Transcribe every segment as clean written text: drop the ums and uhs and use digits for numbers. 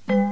Assalamualaikum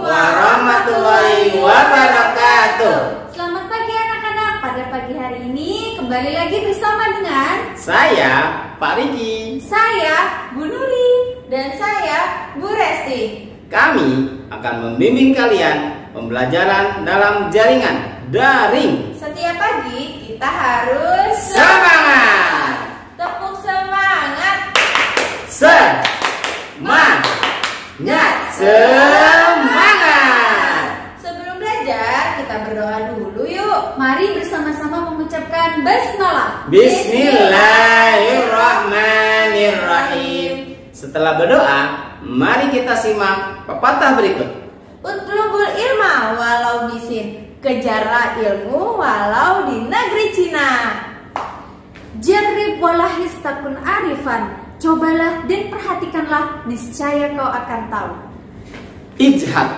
warahmatullahi wabarakatuh. Selamat pagi anak-anak. Pada pagi hari ini kembali lagi bersama dengan Saya Pak Riki. saya Bu Nuri Dan saya Bu Resti. Kami akan membimbing kalian pembelajaran dalam jaringan daring. Setiap pagi kita harus Semangat! tepuk semangat. Semangat! Semangat! Sebelum belajar kita berdoa dulu yuk. Mari bersama-sama mengucapkan basmalah. Bismillahirrahmanirrahim. Setelah berdoa, mari kita simak pepatah berikut. Utlubul ilma walau bisin, kejarlah ilmu walau di negeri Cina. Jarrib walahis takun arifan. Cobalah dan perhatikanlah, niscaya kau akan tahu. Ijhad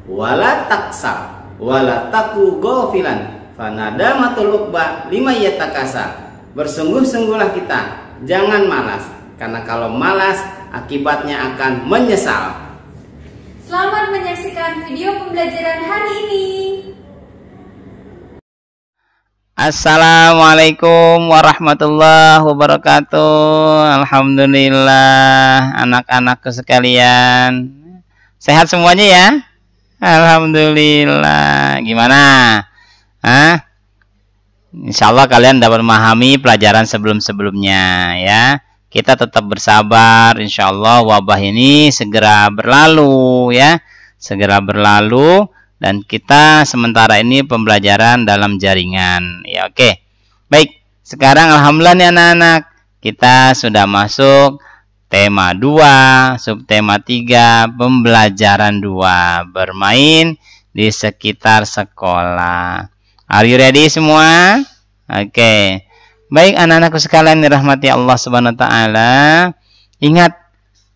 wala taksab wala taku ghafilan fanadamatul uqba lima yatakasa. Bersungguh-sungguhlah kita, jangan malas, karena kalau malas akibatnya akan menyesal. Selamat menyaksikan video pembelajaran hari ini. Assalamualaikum warahmatullahi wabarakatuh. Alhamdulillah, anak-anakku sekalian, sehat semuanya ya? Alhamdulillah. Gimana? Insya Allah kalian dapat memahami pelajaran sebelum-sebelumnya ya. Kita tetap bersabar, insya Allah wabah ini segera berlalu ya. Segera berlalu. Dan kita sementara ini pembelajaran dalam jaringan. Ya, oke. Baik, sekarang alhamdulillah nih anak-anak, kita sudah masuk tema 2, subtema 3, pembelajaran 2, bermain di sekitar sekolah. Are you ready semua? Oke. Baik anak-anakku sekalian dirahmati Allah Subhanahu wa taala. Ingat,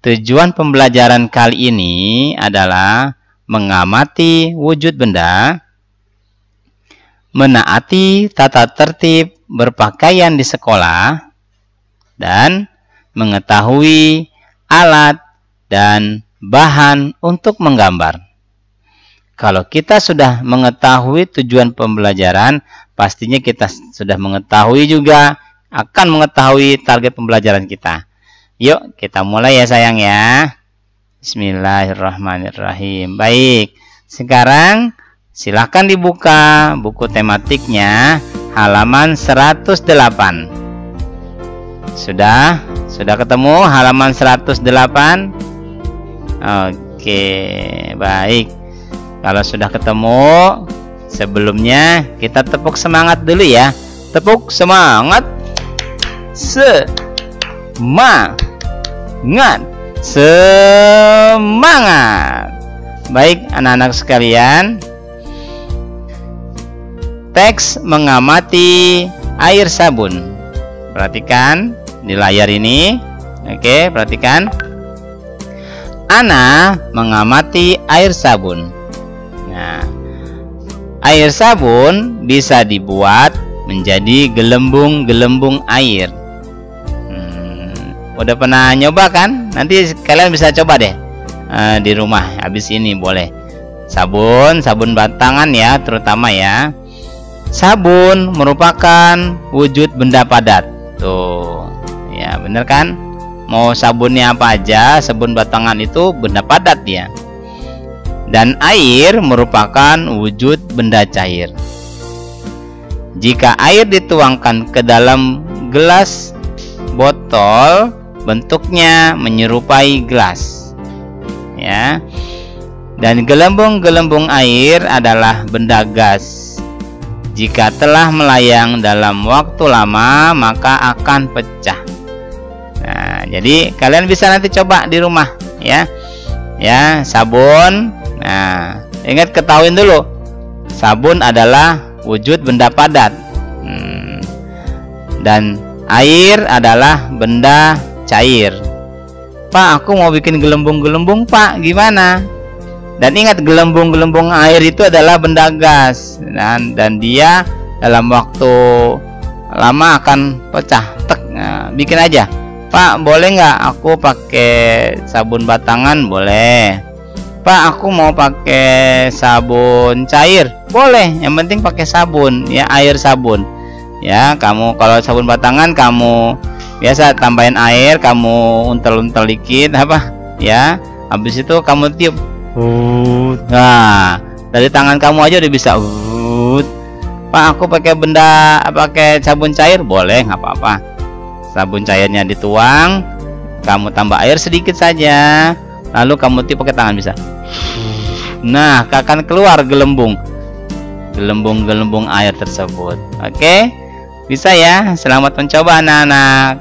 tujuan pembelajaran kali ini adalah mengamati wujud benda, menaati tata tertib berpakaian di sekolah, dan mengetahui alat dan bahan untuk menggambar. Kalau kita sudah mengetahui tujuan pembelajaran, pastinya kita sudah mengetahui juga akan mengetahui target pembelajaran kita. Yuk kita mulai ya sayang ya. Bismillahirrahmanirrahim. Baik, sekarang silahkan dibuka buku tematiknya halaman 108. Sudah ketemu halaman 108? Oke, baik. Kalau sudah ketemu, sebelumnya kita tepuk semangat dulu ya. Tepuk semangat. Semangat. Baik anak-anak sekalian, teks mengamati air sabun. Perhatikan di layar ini. Oke, perhatikan. Ana mengamati air sabun. Nah, air sabun bisa dibuat menjadi gelembung-gelembung air. Udah pernah nyoba kan? Nanti kalian bisa coba deh di rumah. Habis ini boleh. Sabun batangan ya, terutama ya. Sabun merupakan wujud benda padat. Tuh, ya bener kan? Mau sabunnya apa aja, sabun batangan itu benda padat ya. Dan air merupakan wujud benda cair. Jika air dituangkan ke dalam gelas botol, bentuknya menyerupai gelas ya. Dan gelembung-gelembung air adalah benda gas. Jika telah melayang dalam waktu lama, maka akan pecah. Nah, jadi kalian bisa nanti coba di rumah ya. Ya, sabun. Nah, ingat ketahuin dulu. Sabun adalah wujud benda padat. Dan Air adalah benda cair. Pak, aku mau bikin gelembung-gelembung, Pak. Gimana? Dan ingat, gelembung-gelembung air itu adalah benda gas, dan dia dalam waktu lama akan pecah. Tek. Nah, bikin aja. Pak, boleh nggak aku pakai sabun batangan? Boleh. Pak, aku mau pakai sabun cair. Boleh. Yang penting pakai sabun, ya, air sabun. Ya, kamu kalau sabun batangan kamu biasa tambahin air, kamu untel-untel dikit apa? Ya. Habis itu kamu tiup. Nah, dari tangan kamu aja udah bisa. Pak, aku pakai sabun cair. Boleh, nggak apa-apa. Sabun cairnya dituang, kamu tambah air sedikit saja, lalu kamu tiup pakai tangan bisa. Nah, akan keluar gelembung air tersebut. Oke, bisa ya. Selamat mencoba anak-anak.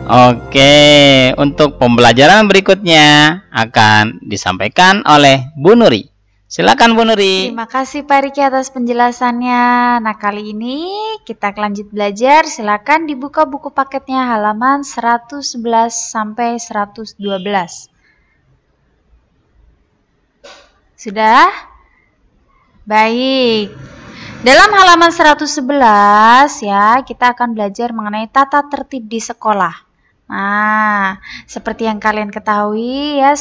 Oke, untuk pembelajaran berikutnya akan disampaikan oleh Bu Nuri. Silakan Bu Nuri. Terima kasih Pak Riki atas penjelasannya. Nah, kali ini kita lanjut belajar. Silakan dibuka buku paketnya halaman 111 sampai 112. Sudah? Baik. Dalam halaman 111 ya, kita akan belajar mengenai tata tertib di sekolah. Nah, seperti yang kalian ketahui ya,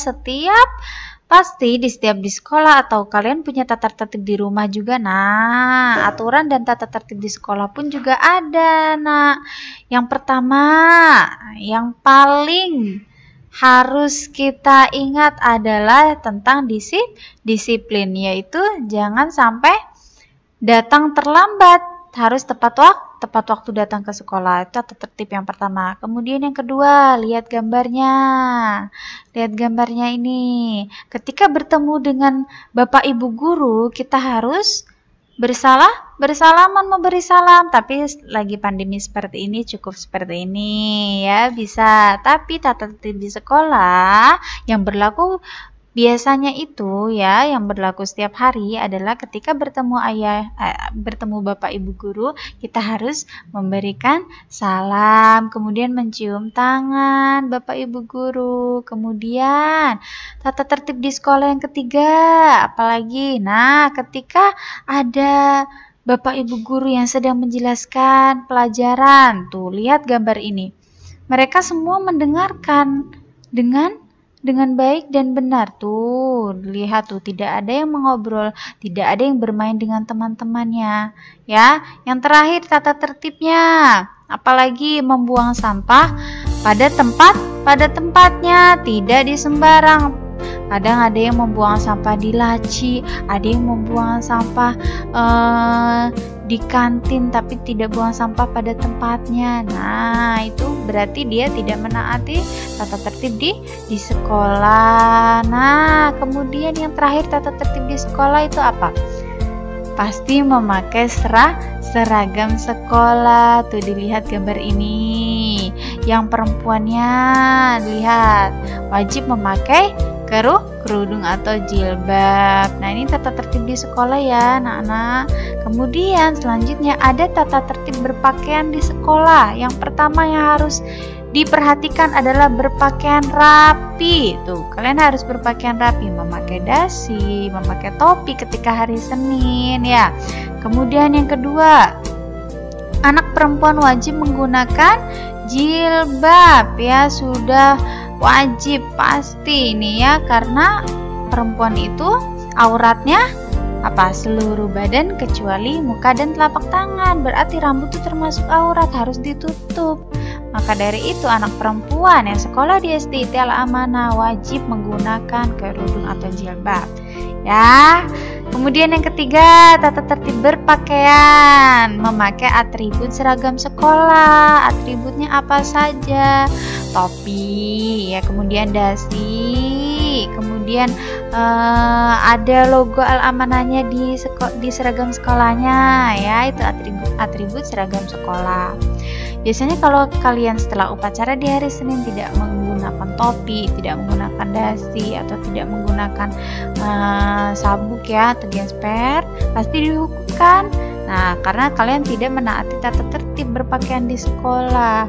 pasti di sekolah atau kalian punya tata tertib di rumah juga. Nah, aturan dan tata tertib di sekolah pun juga ada. Nah, yang pertama, yang paling harus kita ingat adalah tentang disiplin, yaitu jangan sampai datang terlambat, harus tepat waktu datang ke sekolah. Itu tata tertib yang pertama. Kemudian yang kedua, lihat gambarnya. Lihat gambarnya ini. Ketika bertemu dengan Bapak Ibu guru, kita harus bersalaman, memberi salam. Tapi lagi pandemi seperti ini, cukup seperti ini ya, bisa. Tapi tata tertib di sekolah yang berlaku biasanya itu ya, yang berlaku setiap hari adalah ketika bertemu Bapak Ibu guru, kita harus memberikan salam, kemudian mencium tangan Bapak Ibu guru. Kemudian tata tertib di sekolah yang ketiga, apalagi? Nah, ketika ada Bapak Ibu guru yang sedang menjelaskan pelajaran, tuh lihat gambar ini. Mereka semua mendengarkan dengan baik dan benar. Tuh, lihat tuh, tidak ada yang mengobrol, tidak ada yang bermain dengan teman-temannya. Ya, yang terakhir tata tertibnya, apalagi membuang sampah pada tempatnya, tidak di sembarang. Kadang ada yang membuang sampah di laci, ada yang membuang sampah di kantin tapi tidak buang sampah pada tempatnya. Nah, itu berarti dia tidak menaati tata tertib di sekolah. Nah, kemudian yang terakhir tata tertib di sekolah itu apa? Pasti memakai seragam sekolah. Tuh, dilihat gambar ini. Yang perempuannya, lihat, wajib memakai kerudung atau jilbab. Nah, ini tata tertib di sekolah ya, anak-anak. Kemudian selanjutnya ada tata tertib berpakaian di sekolah. Yang pertama yang harus diperhatikan adalah berpakaian rapi. Tuh, kalian harus berpakaian rapi, memakai dasi, memakai topi ketika hari Senin ya. Kemudian yang kedua, anak perempuan wajib menggunakan jilbab ya, sudah wajib pasti ini ya, karena perempuan itu auratnya apa? Seluruh badan kecuali muka dan telapak tangan. Berarti rambut itu termasuk aurat, harus ditutup. Maka dari itu anak perempuan yang sekolah di SD Al-Amanah wajib menggunakan kerudung atau jilbab ya. Kemudian yang ketiga, tata tertib berpakaian, memakai atribut seragam sekolah. Atributnya apa saja? Topi ya, kemudian dasi, kemudian ada logo Al-Amanahnya di seragam sekolahnya ya, itu atribut seragam sekolah. Biasanya kalau kalian setelah upacara di hari Senin tidak menggunakan topi, tidak menggunakan dasi, atau tidak menggunakan sabuk ya atau gesper, pasti dihukumkan Nah, karena kalian tidak menaati tata tertib berpakaian di sekolah.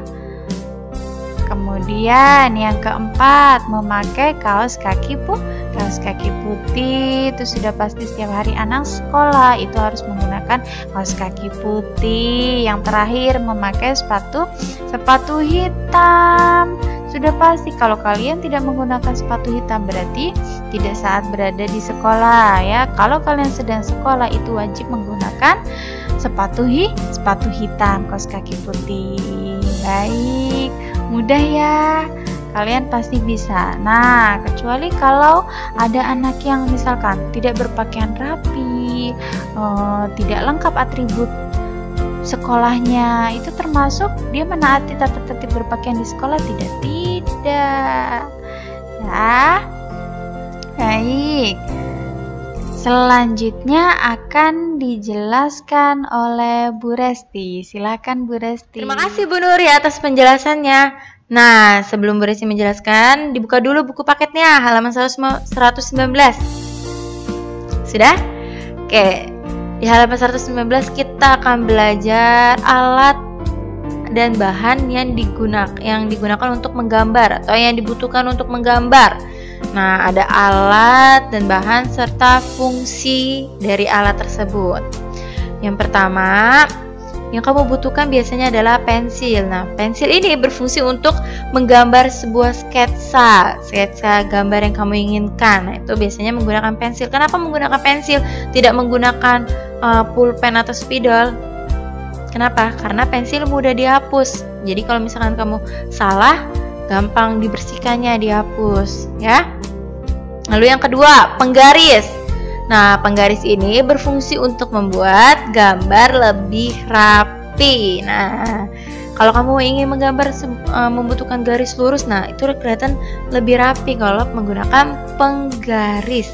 Kemudian yang keempat, memakai kaos kaki putih. Itu sudah pasti setiap hari anak sekolah itu harus menggunakan kaos kaki putih. Yang terakhir, memakai sepatu hitam. Sudah pasti kalau kalian tidak menggunakan sepatu hitam berarti tidak saat berada di sekolah ya. Kalau kalian sedang sekolah itu wajib menggunakan sepatu hitam, kaos kaki putih. Baik, mudah ya. Kalian pasti bisa. Nah, kecuali kalau ada anak yang misalkan tidak berpakaian rapi, tidak lengkap atribut sekolahnya, itu termasuk dia menaati tata tertib berpakaian di sekolah tidak? Tidak. Ya. Baik. Selanjutnya akan dijelaskan oleh Bu Resti. Silakan Bu Resti. Terima kasih Bu Nuri atas penjelasannya. Nah, sebelum Bu Resti menjelaskan, dibuka dulu buku paketnya halaman 119. Sudah? Oke. Di halaman 119 kita akan belajar alat dan bahan yang digunakan untuk menggambar atau yang dibutuhkan untuk menggambar. Nah, ada alat dan bahan serta fungsi dari alat tersebut. Yang pertama, yang kamu butuhkan biasanya adalah pensil. Nah, pensil ini berfungsi untuk menggambar sebuah sketsa gambar yang kamu inginkan. Nah, itu biasanya menggunakan pensil. Kenapa menggunakan pensil? Tidak menggunakan pulpen atau spidol. Kenapa? Karena pensil mudah dihapus. Jadi kalau misalkan kamu salah, gampang dibersihkannya, dihapus ya. Lalu yang kedua, penggaris. Nah, penggaris ini berfungsi untuk membuat gambar lebih rapi. Nah, kalau kamu ingin menggambar membutuhkan garis lurus, nah itu kelihatan lebih rapi kalau menggunakan penggaris.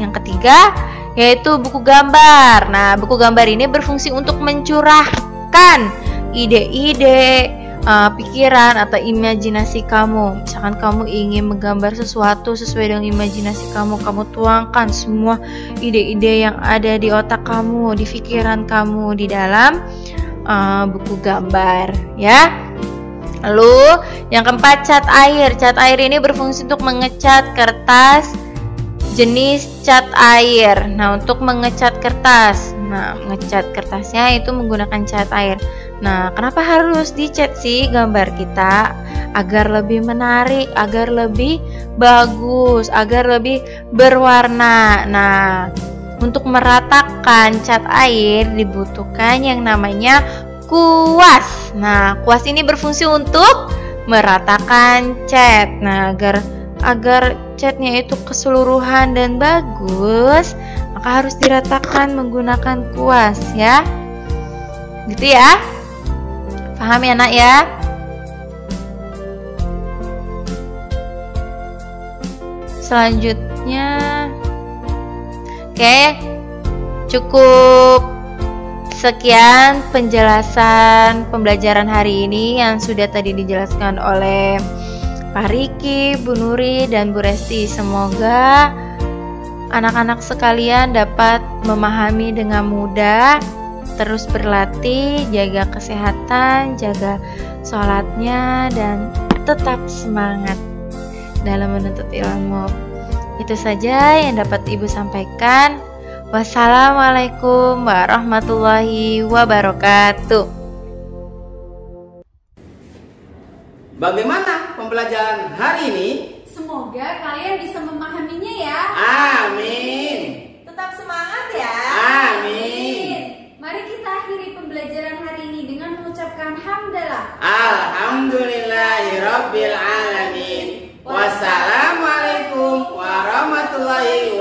Yang ketiga, yaitu buku gambar. Nah, buku gambar ini berfungsi untuk mencurahkan ide-ide, pikiran atau imajinasi kamu. Misalkan kamu ingin menggambar sesuatu sesuai dengan imajinasi kamu tuangkan semua ide-ide yang ada di otak kamu, di pikiran kamu di dalam buku gambar ya. Lalu yang keempat, cat air. Cat air ini berfungsi untuk mengecat kertas jenis cat air. Nah, untuk mengecat kertas, mengecat kertasnya itu menggunakan cat air. Nah, kenapa harus dicat sih gambar kita? Agar lebih menarik, agar lebih bagus, agar lebih berwarna. Nah, untuk meratakan cat air dibutuhkan yang namanya kuas. Nah, kuas ini berfungsi untuk meratakan cat. Nah, agar catnya itu keseluruhan dan bagus, maka harus diratakan menggunakan kuas ya. Gitu ya. Paham ya nak ya? Selanjutnya, oke, cukup sekian penjelasan pembelajaran hari ini yang sudah tadi dijelaskan oleh Pak Riki, Bu Nuri, dan Bu Resti. Semoga anak-anak sekalian dapat memahami dengan mudah. Terus berlatih, jaga kesehatan, jaga sholatnya, dan tetap semangat dalam menuntut ilmu. Itu saja yang dapat Ibu sampaikan. Wassalamualaikum warahmatullahi wabarakatuh. Bagaimana pembelajaran hari ini? Semoga kalian bisa memahaminya ya. Amin. Tetap semangat ya. Amin. Mari kita akhiri pembelajaran hari ini dengan mengucapkan hamdalah. Alhamdulillahirabbil alamin. Wassalamualaikum warahmatullahi